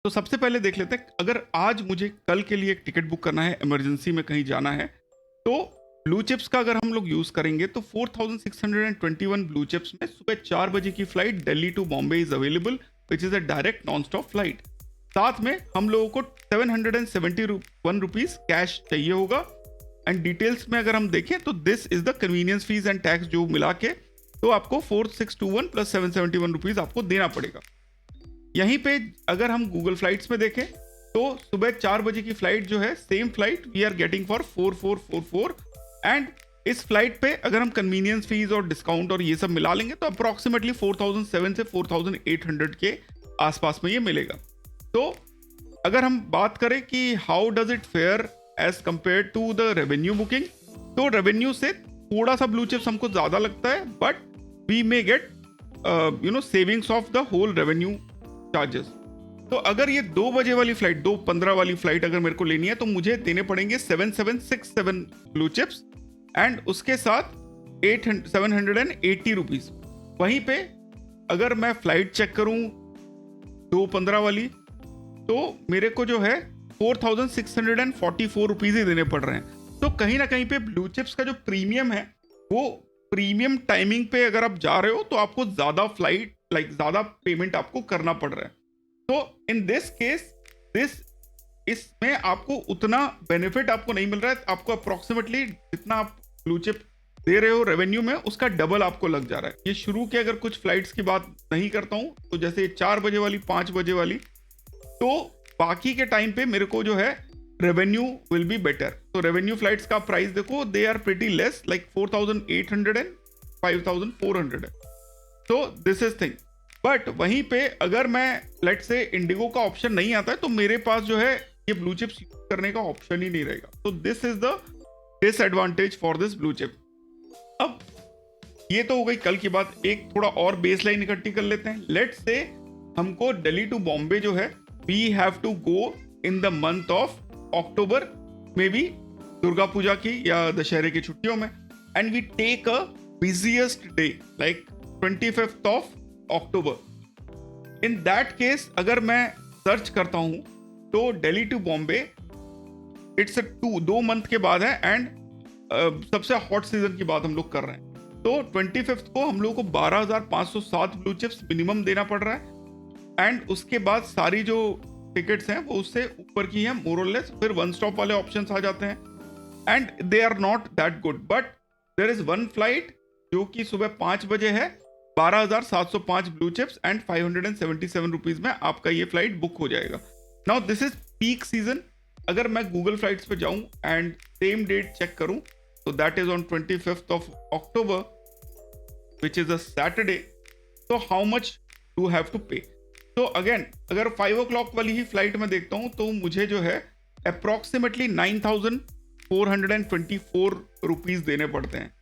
तो सबसे पहले देख लेते हैं, अगर आज मुझे कल के लिए एक टिकट बुक करना है, इमरजेंसी में कहीं जाना है, तो ब्लू चिप्स का अगर हम लोग यूज़ करेंगे तो 4621 ब्लू चिप्स में सुबह 4 बजे की flight Delhi to Bombay is available, which is a direct non stop flight. साथ में हम लोगों को 771 रुपीज़ कैश चाहिए होगा। एंड डिटेल्स में अगर हम देखें तो this is the convenience fees and tax जो मिला के, तो आपको 4621 प्लस 771 रुपीज़ आपको देना पड़ेगा। यहीं पे अगर हम गूगल फ्लाइट्स में देखें तो सुबह 4 बजे की फ्लाइट जो है, same flight we are getting for 4444। And इस फ्लाइट पे अगर हम कन्वीनियंस फीस और डिस्काउंट और ये सब मिला लेंगे तो अप्रोक्सीमेटली 4007 से 4800 के आसपास में ये मिलेगा। तो अगर हम बात करें कि how does it fare as compare to the revenue booking, तो रेवेन्यू से थोड़ा सा ब्लू चिप्स हमको ज़्यादा लगता है, but we may get savings of the whole revenue charges. तो अगर ये 2 बजे वाली फ्लाइट, 2:15 वाली फ्लाइट अगर मेरे को लेनी है तो मुझे देने पड़ेंगे 7767 ब्लू चिप्स एंड उसके साथ 780 रुपीज़। वहीं पे अगर मैं फ्लाइट चेक करूं 2:15 वाली, तो मेरे को जो है 4644 रुपीज़ ही देने पड़ रहे हैं। तो कहीं ना कहीं पे ब्लू चिप्स का जो प्रीमियम है, वो प्रीमियम टाइमिंग पे अगर आप जा रहे हो तो आपको ज़्यादा फ्लाइट ज़्यादा पेमेंट आपको करना पड़ रहा है। तो इन दिस केस इसमें आपको उतना बेनिफिट आपको नहीं मिल रहा है। आपको अप्रोक्सीमेटली जितना आप ब्लू चिप दे रहे हो रेवेन्यू में, उसका डबल आपको लग जा रहा है। ये शुरू के अगर कुछ फ्लाइट्स की बात नहीं करता हूँ, तो जैसे 4 बजे वाली, 5 बजे वाली, तो बाकी के टाइम पे मेरे को जो है रेवेन्यू विल बी बेटर। तो रेवेन्यू फ्लाइट्स का प्राइस देखो, they are pretty less, like 4800 and 5400 है। तो दिस इज थिंग। बट वहीं पे अगर मैं लेट से इंडिगो का ऑप्शन नहीं आता है, तो मेरे पास जो है ये ब्लू चिप्स यूज करने का ऑप्शन ही नहीं रहेगा। तो this is the disadvantage for this blue chip. अब ये तो हो गई कल की बात, एक थोड़ा और बेस लाइन इकट्ठी कर लेते हैं। लेट से हमको दिल्ली टू बॉम्बे जो है, we have to go in the month of October, maybe Durga Puja की या दशहरे की छुट्टियों में, and we take a busiest day like 25th of October. In that case अगर मैं सर्च करता हूं तो Delhi to Bombay it's 2 month के बाद है, एंड सबसे हॉट सीजन की बात हम लोग कर रहे हैं। तो 25th को हम लोग को 12,507 ब्लू चिप्स मिनिमम देना पड़ रहा है। एंड उसके बाद सारी जो टिकट्स हैं वो उससे ऊपर की हैं मोर और लेस। फिर वन स्टॉप वाले ऑप्शंस आ जाते हैं and they are not that good, but there is one flight जो कि सुबह 5 बजे है, 12,705 ब्लू चिप्स एंड 577 रुपीज में आपका ये फ्लाइट बुक हो जाएगा। Now this is peak season. अगर मैं गूगल फ्लाइट्स पे जाऊं एंड सेम डेट चेक करूं, तो that is on 25th of October which is a Saturday. तो how much do have to pay? तो अगेन अगर 5 o'clock वाली ही फ्लाइट में देखता हूं तो मुझे जो है अप्रोक्सीमेटली 9,424 रुपीज देने पड़ते हैं।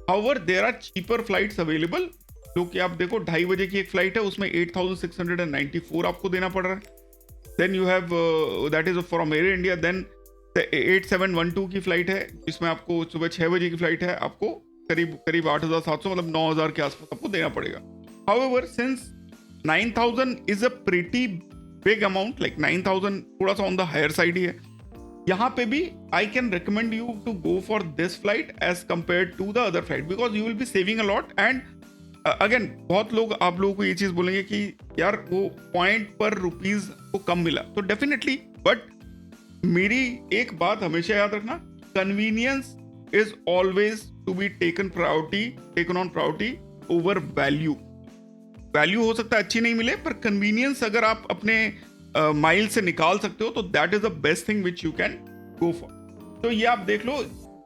However there are cheaper flights available, जो कि आप देखो 2:30 बजे की एक फ्लाइट है, उसमें 8,694 आपको देना पड़ रहा है। Then you have that is from Air India. Then 8712 की फ्लाइट है, जिसमें आपको सुबह 6 बजे की फ्लाइट है, आपको करीब 8,700 मतलब 9,000 के आसपास आपको देना पड़ेगा। However since 9,000 is a pretty big amount, like 9,000 थोड़ा सा ऑन द हायर साइड ही है, यहाँ पे भी I can recommend you to go for this flight as compare to the other flight, because you will be saving a lot. And again बहुत लोग आप लोगों को ये चीज बोलेंगे कि यार वो पॉइंट पर रुपीज को कम मिला, तो डेफिनेटली, बट मेरी एक बात हमेशा याद रखना, convenience is always to be taken on priority over value. Value हो सकता है अच्छी नहीं मिले, पर कन्वीनियंस अगर आप अपने माइल से निकाल सकते हो तो that is the best thing which you can go for. तो ये आप देख लो,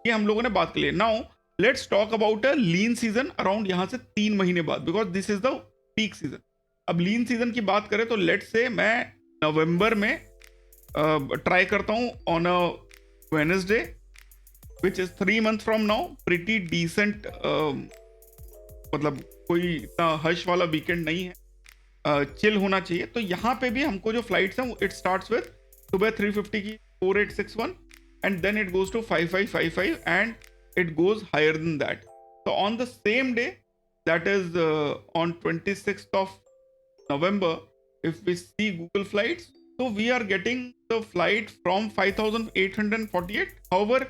ये हम लोगों ने बात कर ली। Now let's talk about a lean season around यहाँ से 3 महीने बाद, because this is the peak season. अब लीन सीजन की बात करें तो लेट्स से मैं नवंबर में ट्राई करता हूँ on a Wednesday which is 3 months from now, pretty decent, मतलब कोई इतना हर्ष वाला वीकेंड नहीं है, चिल होना चाहिए। तो यहाँ पे भी हमको जो फ्लाइट्स हैं, इट स्टार्ट्स विद सुबह 350 की 4861 and then it goes to 5555 and it goes higher than that. तो on the same day, that is on 26th of November, if we see Google flights, So we are getting the flight from 5848. However,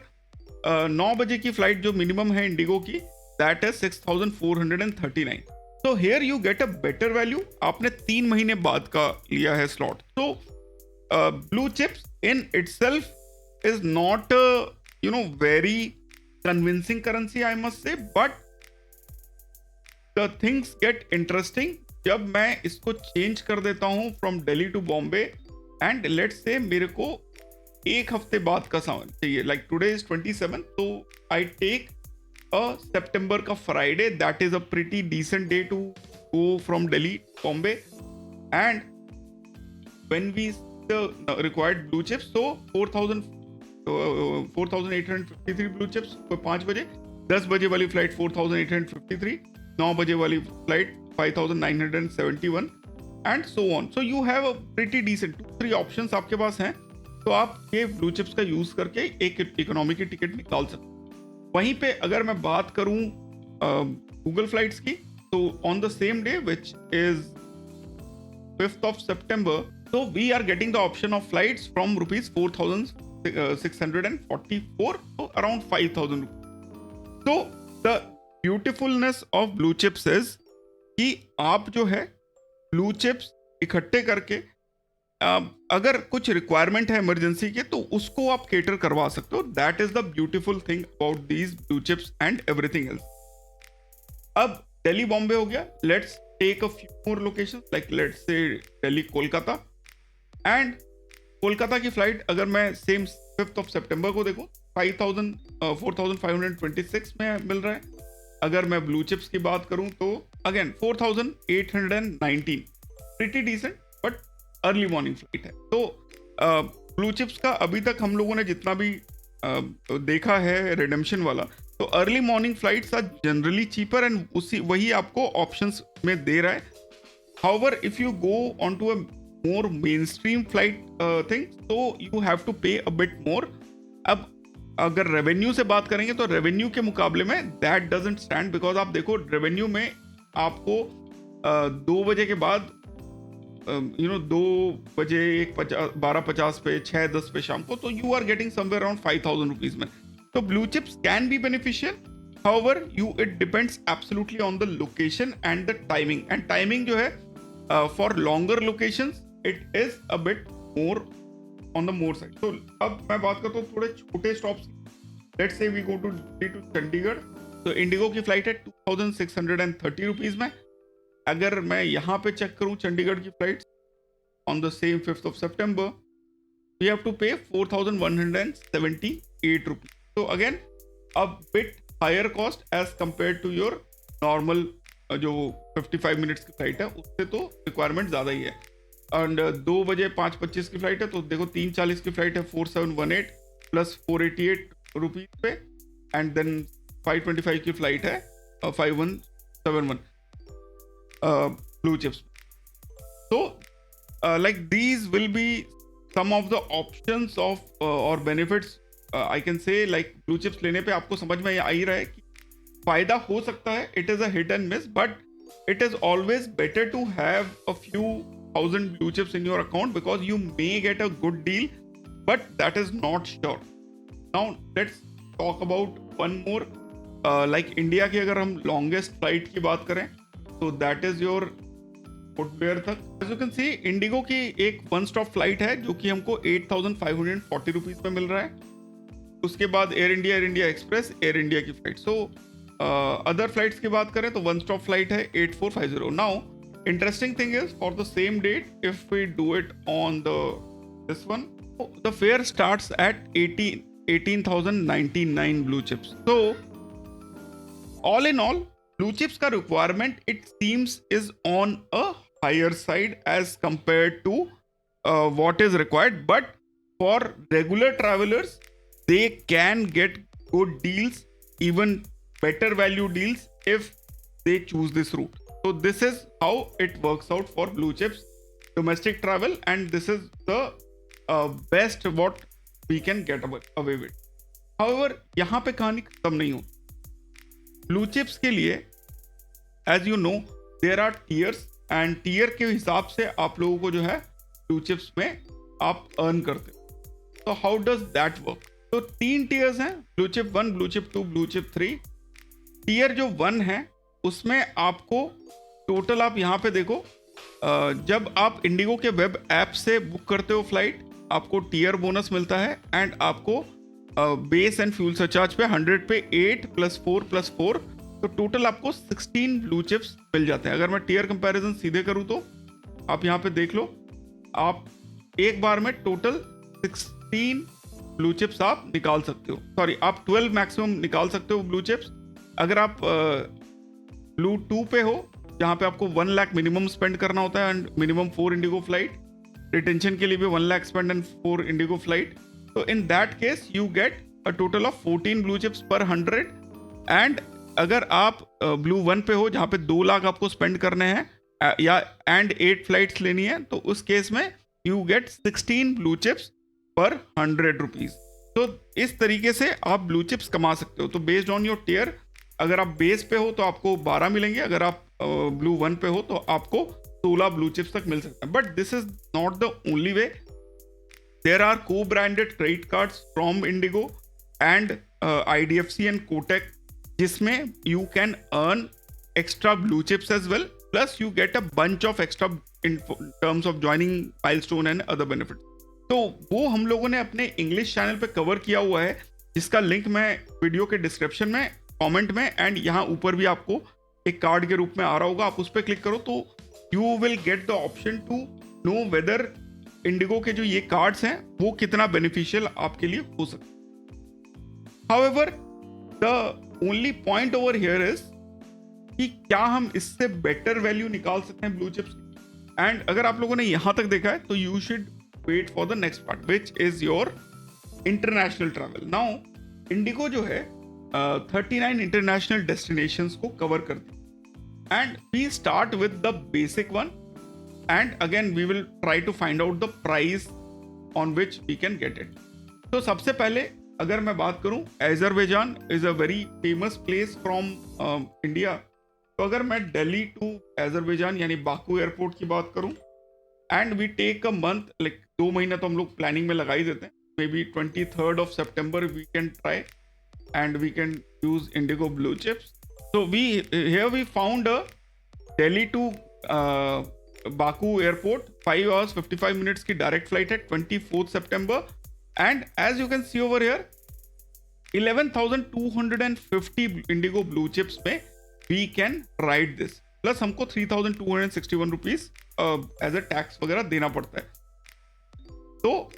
9 बजे की flight जो minimum है Indigo की, that is 6439. So here you get a better value. आपने 3 महीने बाद का लिया है slot. So blue chips in itself is not very convincing currency, I must say, but the things get interesting जब मैं इसको चेंज कर देता हूं from Delhi to Bombay and let's say मेरे को एक हफ्ते बाद का सामान चाहिए, लाइक टुडे इज 27, तो आई टेक अ सितंबर का Friday, that is a pretty decent day to go from Delhi Bombay and when we the required blue chips, तो 4853 ब्लू चिप्स 5 बजे, 10 बजे वाली फ्लाइट 4853, 9 बजे वाली flight 5971 and so on. So you have a pretty decent 2-3 options आपके पास हैं, तो आप ये ब्लू चिप्स का यूज करके एक इकोनॉमी की टिकट निकाल सकते. वहीं पे अगर मैं बात करूं गूगल फ्लाइट्स की, तो on the same day which is 5th of September, so we are getting the option of flights from rupees 4644, so around 5000 rupees. So the beautifulness of blue chips is कि आप जो है blue chips इकट्ठे करके अगर कुछ requirement है emergency के, तो उसको आप केटर करवा सकते हो. That is the beautiful thing about these blue chips and everything else. अब दिल्ली बॉम्बे हो गया, let's take a few more location, like let's say Delhi Kolkata. And Kolkata की फ्लाइट अगर मैं सेम 5th of September को देखो, 4526 में मिल रहा है. अगर मैं ब्लू चिप्स की बात करूं तो again 4819, pretty decent but early morning flight है. तो ब्लू चिप्स का अभी तक हम लोगों ने जितना भी देखा है रिडेम्पशन वाला, तो early morning flights are generally cheaper and वही आपको ऑप्शंस में दे रहा है. However if you go on to a more mainstream flight thing, तो you have to pay a bit मोर. अब अगर रेवेन्यू से बात करेंगे तो रेवेन्यू के मुकाबले में दैट डजंट स्टैंड, बिकॉज आप देखो रेवेन्यू में आपको 2 बजे के बाद 2 बजे 12:50 पे 6:10 पे शाम को, तो you are getting somewhere around 5000 rupees में. तो blue chips can be beneficial, however it depends absolutely on the location and the timing. And timing जो है for longer locations it is a bit more on the more side. So अब मैं बात करता हूँ थोड़े छोटे stops. Let's say we go to Chandigarh. तो इंडिगो की फ्लाइट है 2630 रुपीज में. अगर मैं यहाँ पे चेक करूँ चंडीगढ़ की flight on the same 5th of September, we have to pay 4178 rupees. तो again a bit higher cost as compare to your normal जो 55 मिनट्स की फ्लाइट है, उससे तो रिक्वायरमेंट ज़्यादा ही है. एंड 2 बजे 5:25 की फ्लाइट है, तो देखो 3:40 की फ्लाइट है 4718 प्लस 488 रुपीज पे. एंड देन 5:25 की फ्लाइट है 5171 ब्लू चिप्स. तो like these will be some of the options of और benefits. I can say like blue chips लेने पे आपको समझ में आ ही रहा है कि फायदा हो सकता है. It is a hit and miss, but it is always better to have a few 1000 blue chips in your account because you may get a good deal, but that is not sure. Now let's talk about one more. Like India की अगर हम longest flight की बात करें, तो that is your footwear तक. As you can see, Indigo की एक वन स्टॉप फ्लाइट है जो कि हमको 8540 रुपीज में मिल रहा है. उसके बाद air India express, air India की फ्लाइट. सो अदर फ्लाइट्स की बात करें तो वन स्टॉप फ्लाइट है 8450. Now interesting thing is for the same date, if we do it on this one, the fare starts at 18,099 blue chips. So all in all, blue chips ka requirement it seems is on a higher side as compared to what is required, but for regular travelers they can get good deals, even better value deals if they choose this route. So this is how it works out for blue chips domestic travel, and this is the best what we can get away with. However, यहाँ पे कहानी खत्म नहीं हो. Blue chips के लिए as you know there are tiers, and tier के हिसाब से आप लोगों को जो है ब्लू चिप्स में आप अर्न करते हो। तो हाउ डज दैट वर्क? तो 3 टीयर्स हैं, blue chip 1, blue chip 2, blue chip 3। Tier जो 1 है उसमें आपको टोटल, आप यहाँ पे देखो, जब आप इंडिगो के वेब ऐप से बुक करते हो फ्लाइट, आपको टीयर बोनस मिलता है एंड आपको बेस एंड फ्यूल सरचार्ज पे 100 पे 8 + 4 + 4, तो टोटल आपको 16 ब्लू चिप्स मिल जाते हैं। अगर मैं टीयर कंपैरिजन सीधे करूँ तो आप यहाँ पे देख लो, आप एक बार में टोटल 16 ब्लू चिप्स आप निकाल सकते हो। सॉरी, आप 12 मैक्सिमम निकाल सकते हो ब्लू चिप्स। अगर आप ब्लू 2 पे हो, जहाँ पे आपको 1 लाख मिनिमम स्पेंड करना होता है and minimum 4 IndiGo flight, retention के लिए भी 1 lakh spend and 4 IndiGo flight, तो in that case you get a total of 14 blue chips पर 100। एंड अगर आप ब्लू 1 पे हो, जहाँ पे 2 लाख आपको स्पेंड करने हैं या एंड 8 फ्लाइट्स लेनी है, तो उस केस में यू गेट 16 ब्लू चिप्स पर 100 रुपीज। तो इस तरीके से आप ब्लू चिप्स कमा सकते हो। तो बेस्ड ऑन योर टियर, अगर आप बेस पे हो तो आपको 12 मिलेंगे, अगर आप ब्लू 1 पे हो तो आपको 16 ब्लू चिप्स तक मिल सकता है। But this is not the only way. There are co-branded credit cards from IndiGo and IDFC and Kotak, जिसमें you can earn extra blue chips as well, plus you get a bunch of extra in terms of joining milestone and other benefit. तो वो हम लोगों ने अपने English channel पे cover किया हुआ है, जिसका लिंक मैं वीडियो के डिस्क्रिप्शन में, कमेंट में एंड यहाँ ऊपर भी आपको एक कार्ड के रूप में आ रहा होगा, आप उस पर क्लिक करो तो you will get the option to know whether IndiGo के जो ये कार्ड्स हैं वो कितना बेनिफिशियल आपके लिए हो सकता है। However the only point over here is कि क्या हम इससे बेटर वैल्यू निकाल सकते हैं ब्लू चिप्स। एंड अगर आप लोगों ने यहां तक देखा है तो you should wait for the next part, which is your international travel. Now IndiGo जो है 39 इंटरनेशनल डेस्टिनेशंस को कवर करती है and we start with the basic one and again we will try to find out the price on which we can get it. तो सबसे पहले अगर मैं बात करूं, Azerbaijan is a very famous place from India. तो अगर मैं दिल्ली टू अजरबैजान यानी बाकू एयरपोर्ट की बात करूं and we take a month, like 2 महीना तो हम लोग प्लानिंग में लगा ही देते हैं, may be 23rd of September we can try and we can use Indigo blue chips. So we found a Delhi to Baku airport 5 hours 55 minutes की direct flight है 24th September, and as you can see over here 11,250 Indigo blue chips में we can ride this, plus हमको 3,261 rupees as a tax वगैरह देना पड़ता है। तो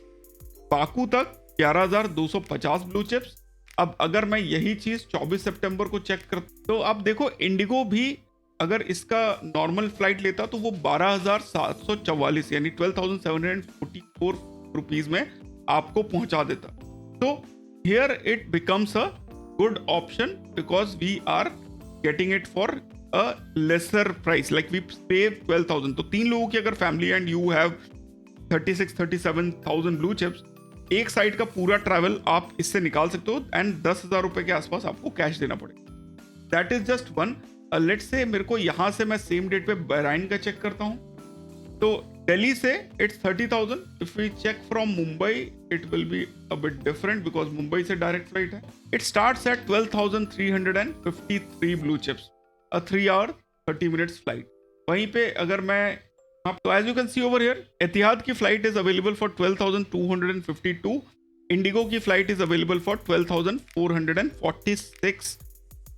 Baku तक 11,250 ब्लू चिप्स। अब अगर मैं यही चीज 24 सितंबर को चेक कर, तो आप देखो इंडिगो भी अगर इसका नॉर्मल फ्लाइट लेता तो वो 12,744 यानी 12,744 रुपीज में आपको पहुंचा देता। तो here it becomes a good option because we are getting it for a lesser price, like we save 12,000। तो 3 लोगों की अगर family and you have 36-37,000 blue chips, एक साइड का पूरा ट्रैवल आप इससे निकाल सकते हो एंड 10,000 रुपए के आसपास आपको कैश देना पड़ेगा। That is just one. Let's say मेरे को यहां से मैं सेम डेट पे बहराइन का चेक करता हूं, तो दिल्ली से it's 30,000। If we check from Mumbai it will be a bit different because Mumbai से डायरेक्ट फ्लाइट है। It starts at 12,353 blue chips, a 3 hour 30 minutes flight. वहीं पे अगर मैं, तो as you can see over here, Etihad की flight is available for 12,252, IndiGo की flight is available for 12,446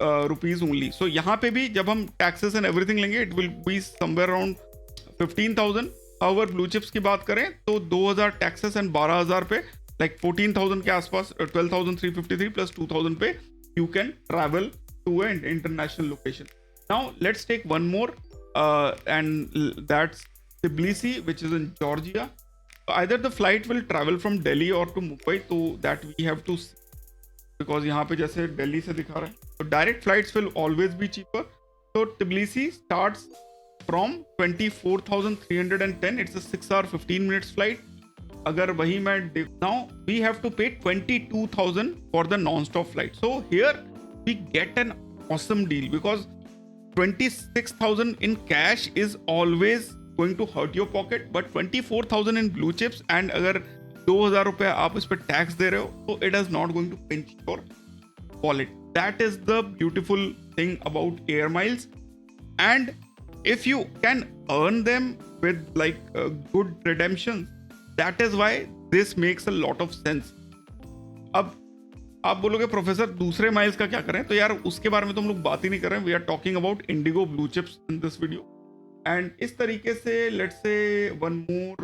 rupees only. So यहाँ पे भी जब हम टैक्सेस एंड एवरीथिंग लेंगे it will be somewhere around 15,000। अगर ब्लू चिप्स की बात करें तो 2,000 टैक्सेस एंड 12,000 पे, लाइक 14,000 के आसपास, 12,353 प्लस 2,000 पे you can travel to an international location. Now let's take one more and that's Tbilisi, which is in Georgia. So either the flight will travel from Delhi or to Mumbai, so that we have to see, because यहाँ पे जैसे दिल्ली से दिखा रहा है, so direct flights will always be cheaper. So Tbilisi starts from 24,310. It's a 6 hour 15 minutes flight. अगर वही मैं now we have to pay 22,000 for the non-stop flight. So here we get an awesome deal because 26,000 in cash is always going to hurt your pocket, but 24,000 in blue chips and अगर 2,000 रुपए आप इस पर tax दे रहे हो तो it is not going to pinch your wallet. That is the beautiful thing about air miles, and if you can earn them with like good redemptions, that is why this makes a lot of sense. अब आप बोलोगे professor दूसरे miles का क्या करें, तो यार उसके बारे में तो हम लोग बात ही नहीं कर रहे हैं. We are talking about IndiGo blue chips in this video. And इस तरीके से let's say one more,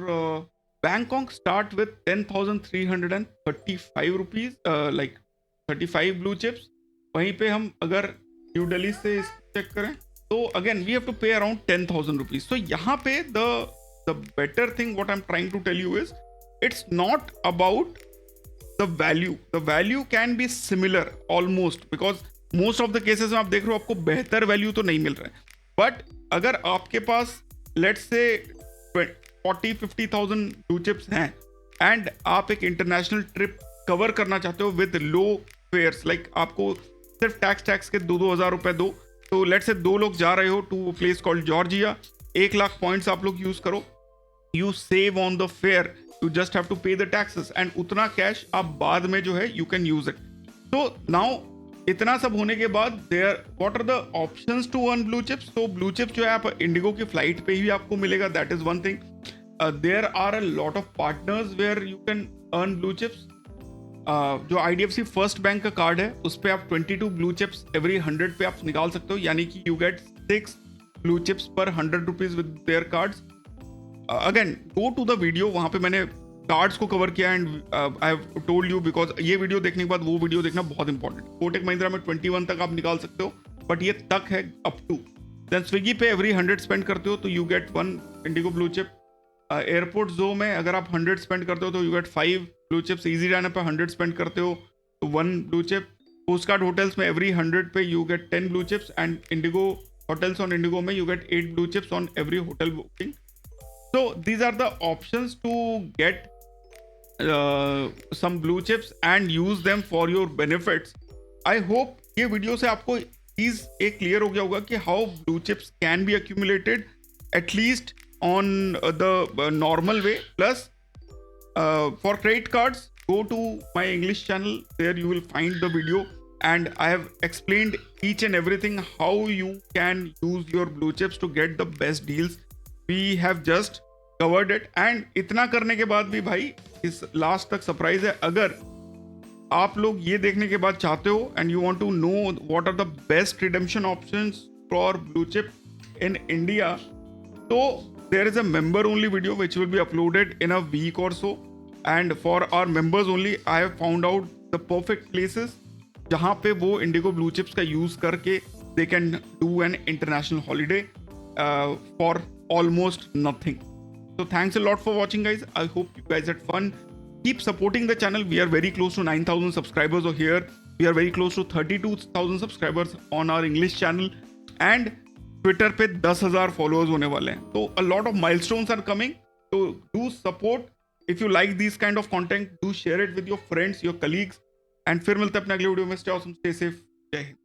Bangkok start with 10,335 rupees, like 35 blue chips. वहीं पे हम अगर न्यू दिल्ली से चेक करें तो again we have to pay around 10,000 rupees. So यहाँ पे the better thing what I am trying to tell you is it's not about the value can be similar almost, because most of the cases में आप देख रहे हो आपको बेहतर value तो नहीं मिल रहा है. बट अगर आपके पास लेट्स से 40-50,000 ब्लू चिप्स हैं एंड आप एक इंटरनेशनल ट्रिप कवर करना चाहते हो विद लो फेयर्स, लाइक आपको सिर्फ टैक्स के 2,000 रुपए दो, तो लेट्स से 2 लोग जा रहे हो to place called Georgia, 1 lakh points आप लोग यूज करो, you save on the fare, you just have to pay the taxes and उतना कैश आप बाद में जो है you can use it. So now इतना सब होने के बाद there what are the options to earn blue chips? So blue chips जो है आप इंडिगो की फ्लाइट पे ही आपको मिलेगा, that is one thing. There are a lot of partners where you can earn blue chips. जो IDFC फर्स्ट बैंक का card है उस पे आप 22 ब्लू चिप्स एवरी 100 पे आप निकाल सकते हो, यानी कि you get 6 ब्लू चिप्स पर 100 rupees with their cards. Again go to the video, वहाँ पे मैंने कार्ड्स को कवर किया and I have told you, because ये वीडियो देखने के बाद वो वीडियो देखना बहुत इंपॉर्टेंट. कोटक महिंद्रा में 21 तक आप निकाल सकते हो, बट ये तक है अप टू. देन स्विगी पे एवरी 100 स्पेंड करते हो तो you get 1 Indigo blue chip. Airport जो में अगर आप 100 स्पेंड करते हो तो you get 5 blue chips. Easy जाने पे 100 स्पेंड करते हो तो 1 blue chip. Post card hotels में एवरी 100 पे you get 10 blue chips and Indigo hotels on Indigo में you get 8 blue chips on every hotel booking. So these are the options to get some blue chips and use them for your benefits. I hope ये video से आपको चीज एक clear हो गया होगा कि how blue chips can be accumulated at least on the normal way. Plus for credit cards, go to my English channel. There you will find the video and I have explained each and everything how you can use your blue chips to get the best deals. We have just covered it. And इतना करने के बाद भी भाई इस last तक surprise है. अगर आप लोग ये देखने के बाद चाहते हो and you want to know what are the best redemption options for blue chip in India, तो there is a member only video which will be uploaded in a week or so. And for our members only I have found out the perfect places जहाँ पे वो IndiGo blue chips का use करके they can do an international holiday for almost nothing. So thanks a lot for watching, guys. I hope you guys had fun. Keep supporting the channel. We are very close to 9,000 subscribers over here. We are very close to 32,000 subscribers on our English channel. And Twitter पे 10,000 followers होने वाले हैं. So a lot of milestones are coming. So do support. If you like these kind of content, do share it with your friends, your colleagues. And फिर मिलते हैं अपने अगले video में. Stay awesome, stay safe. जय हिंद.